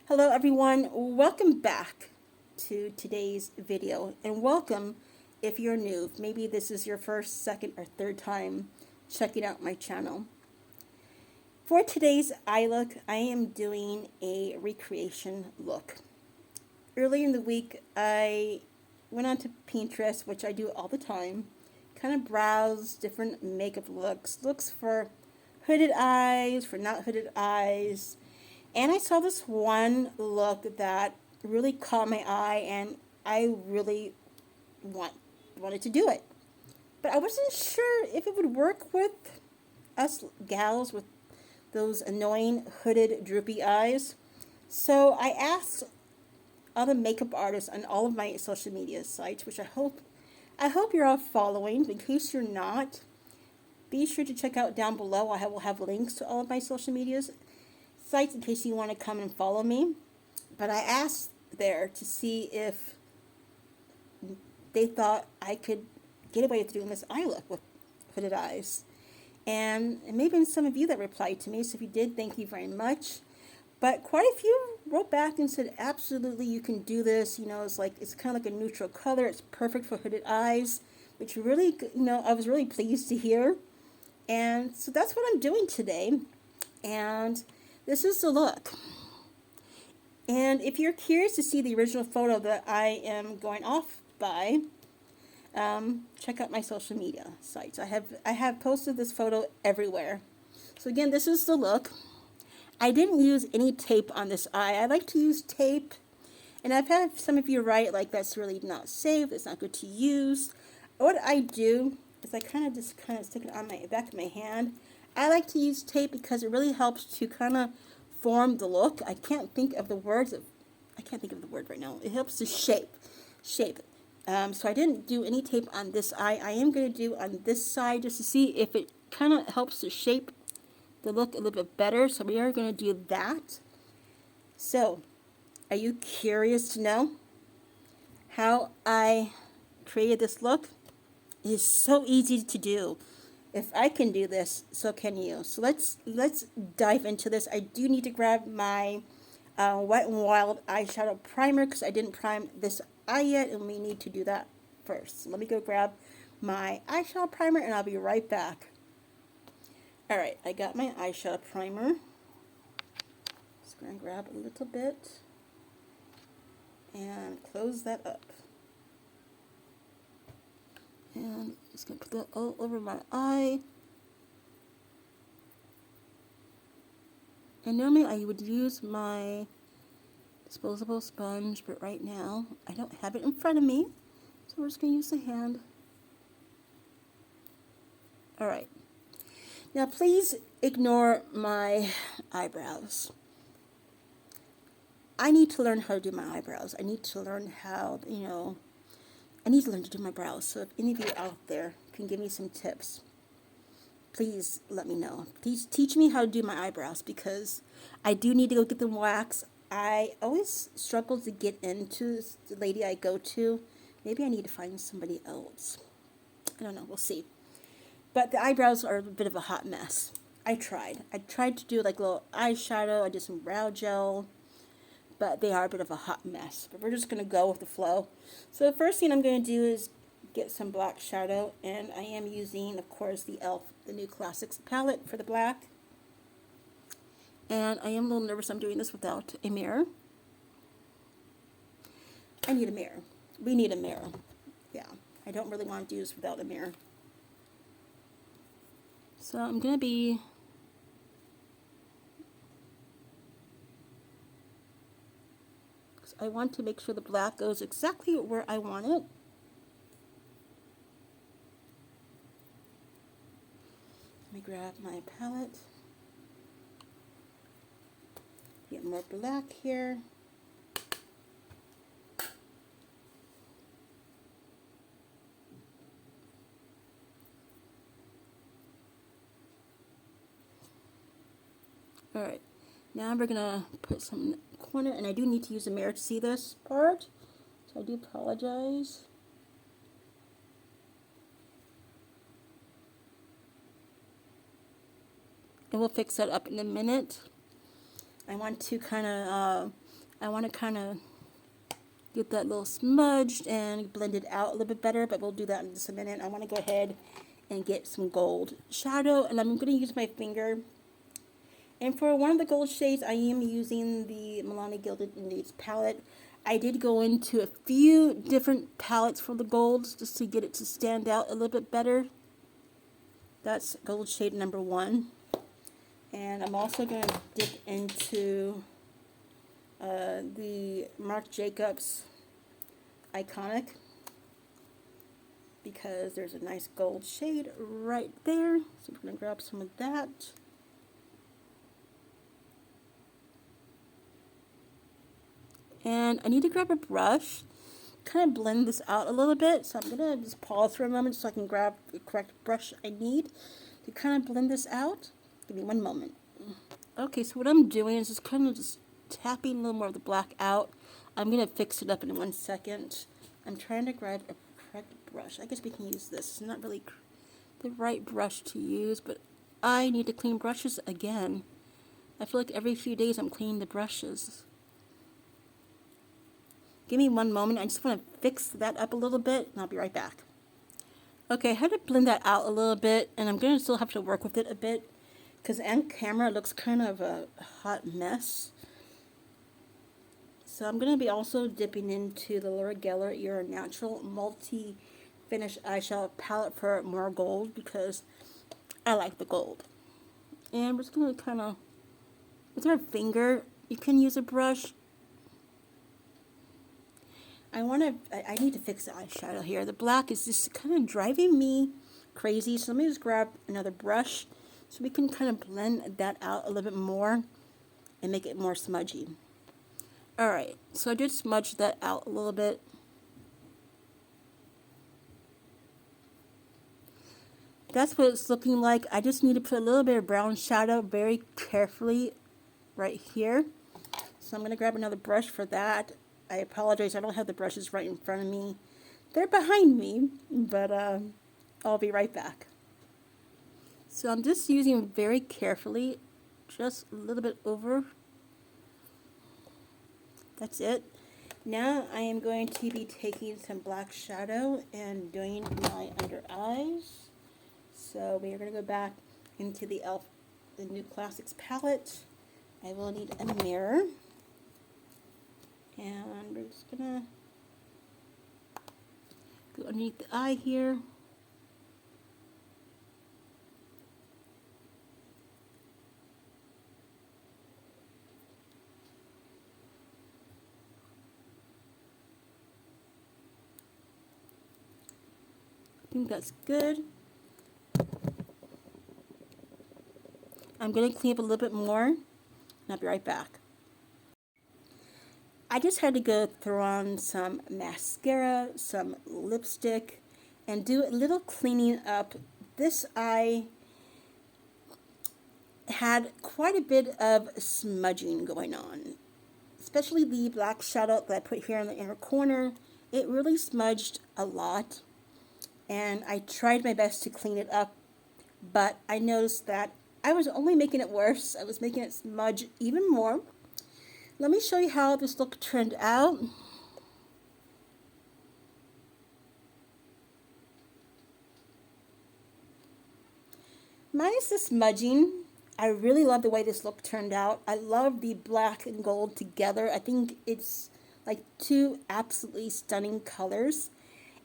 Hello everyone, welcome back to today's video, and welcome if you're new. Maybe this is your first, second, or third time checking out my channel. For today's eye look, I am doing a recreation look. Early in the week, I went onto Pinterest, which I do all the time, kind of browse different makeup looks for hooded eyes, for not hooded eyes, and I saw this one look that really caught my eye, and I really wanted to do it. But I wasn't sure if it would work with us gals with those annoying hooded droopy eyes. So I asked other makeup artists on all of my social media sites, which I hope you're all following. In case you're not, be sure to check out down below. I will have links to all of my social media sites in case you want to come and follow me. But I asked there to see if they thought I could get away with doing this eye look with hooded eyes. And maybe some of you that replied to me, so if you did, thank you very much. But quite a few wrote back and said, absolutely, you can do this. You know, it's kind of like a neutral color. It's perfect for hooded eyes, which really, I was really pleased to hear. And so that's what I'm doing today. And this is the look. And if you're curious to see the original photo that I am going off by, check out my social media sites. I have posted this photo everywhere. So again, this is the look. I didn't use any tape on this eye. I like to use tape, and I've had some of you write like that's really not safe, it's not good to use. What I do is I kind of stick it on my back of my hand. I like to use tape because it really helps to kind of form the look. I can't think of the word right now. It helps to shape it. So I didn't do any tape on this eye. I am going to do on this side just to see if it kind of helps to shape the look a little bit better. So we are going to do that. So, are you curious to know how I created this look? It is so easy to do. If I can do this, so can you. So let's dive into this. I do need to grab my Wetnwild eyeshadow primer because I didn't prime this eye yet, and we need to do that first. So let me go grab my eyeshadow primer, and I'll be right back. Alright, I got my eyeshadow primer. Just going to grab a little bit and close that up. And just going to put that all over my eye. And normally I would use my disposable sponge, but right now I don't have it in front of me. So we're just going to use the hand. Alright. Now please ignore my eyebrows. I need to learn how to do my eyebrows. I need to learn how, I need to learn to do my brows. So if any of you out there can give me some tips, please let me know. Please teach me how to do my eyebrows because I do need to go get them waxed. I always struggle to get into the lady I go to. Maybe I need to find somebody else. I don't know. We'll see. But the eyebrows are a bit of a hot mess. I tried to do like a little eyeshadow. I did some brow gel. But they are a bit of a hot mess. But we're just going to go with the flow. So the first thing I'm going to do is get some black shadow. And I am using, of course, the e.l.f. the New Classics palette for the black. And I am a little nervous I'm doing this without a mirror. I need a mirror. We need a mirror. Yeah, I don't really want to do this without a mirror. So I'm going to be I want to make sure the black goes exactly where I want it. Let me grab my palette. Get more black here. Alright, now we're going to put some corner, and I do need to use a mirror to see this part, so I do apologize. And we'll fix that up in a minute. I want to kind of I want to kind of get that little smudged and blend it out a little bit better, but we'll do that in just a minute. I want to go ahead and get some gold shadow, and I'm going to use my finger. And for one of the gold shades, I am using the Milani Gilded Nudes palette. I did go into a few different palettes for the golds just to get it to stand out a little bit better. That's gold shade number 1. And I'm also going to dip into the Marc Jacobs Eye-Conic, because there's a nice gold shade right there. So we're going to grab some of that. And I need to grab a brush, kind of blend this out a little bit. So I'm going to just pause for a moment so I can grab the correct brush I need to kind of blend this out. Give me one moment. Okay, so what I'm doing is just kind of just tapping a little more of the black out. I'm going to fix it up in 1 second. I'm trying to grab a correct brush. I guess we can use this. It's not really the right brush to use, but I need to clean brushes again. I feel like every few days I'm cleaning the brushes. Give me one moment. I just want to fix that up a little bit, and I'll be right back. Okay, I had to blend that out a little bit, and I'm going to still have to work with it a bit, because on camera it looks kind of a hot mess. So I'm going to be also dipping into the Laura Geller Your Natural Multi-Finish Eyeshadow Palette for more gold, because I like the gold. And we're just going to kind of, with our finger, you can use a brush. I need to fix the eyeshadow here. The black is just kind of driving me crazy. So let me just grab another brush so we can kind of blend that out a little bit more and make it more smudgy. Alright, so I did smudge that out a little bit. That's what it's looking like. I just need to put a little bit of brown shadow very carefully right here. So I'm going to grab another brush for that. I apologize, I don't have the brushes right in front of me. They're behind me, but I'll be right back. So I'm just using very carefully, just a little bit over. That's it. Now I am going to be taking some black shadow and doing my under eyes. So we are going to go back into the New Classics palette. I will need a mirror. And we're just going to go underneath the eye here. I think that's good. I'm going to clean up a little bit more, and I'll be right back. I just had to go throw on some mascara, some lipstick, and do a little cleaning up. This eye had quite a bit of smudging going on, especially the black shadow that I put here in the inner corner. It really smudged a lot, and I tried my best to clean it up, but I noticed that I was only making it worse. I was making it smudge even more. Let me show you how this look turned out. Minus the smudging, I really love the way this look turned out. I love the black and gold together. I think it's like two absolutely stunning colors.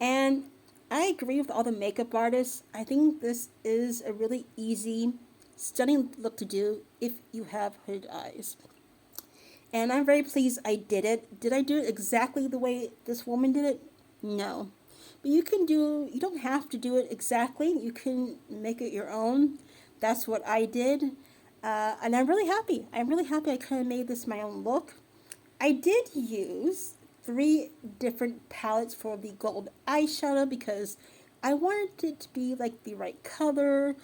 And I agree with all the makeup artists. I think this is a really easy, stunning look to do if you have hooded eyes. And I'm very pleased I did it. Did I do it exactly the way this woman did it? No. But you don't have to do it exactly. You can make it your own. That's what I did. And I'm really happy. I'm really happy I kind of made this my own look. I did use 3 different palettes for the gold eyeshadow because I wanted it to be like the right color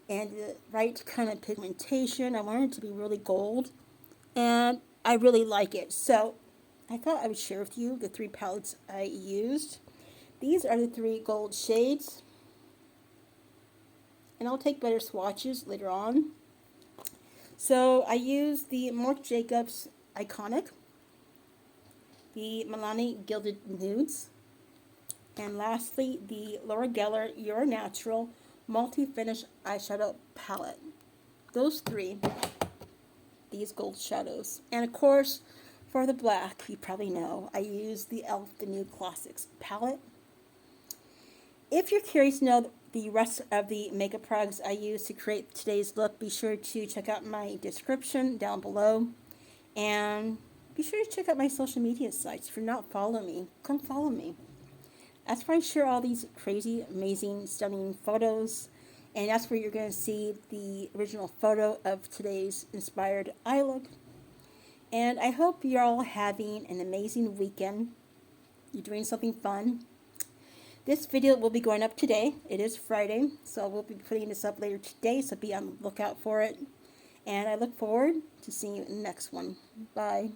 and the right kind of pigmentation. I wanted it to be really gold. And I really like it. So I thought I would share with you the 3 palettes I used. These are the 3 gold shades. And I'll take better swatches later on. So I used the Marc Jacobs Eye-Conic. the Milani Gilded Nudes, and lastly, the Laura Geller Your Natural Multi-Finish Eyeshadow Palette. Those three, these gold shadows. And of course, for the black, you probably know, I use the e.l.f. The New Classics palette. If you're curious to know the rest of the makeup products I use to create today's look, be sure to check out my description down below. And be sure to check out my social media sites. If you're not following me, come follow me. That's where I share all these crazy, amazing, stunning photos. And that's where you're going to see the original photo of today's inspired eye look. And I hope you're all having an amazing weekend. You're doing something fun. This video will be going up today. It is Friday, so we'll be putting this up later today, so be on the lookout for it. And I look forward to seeing you in the next one. Bye.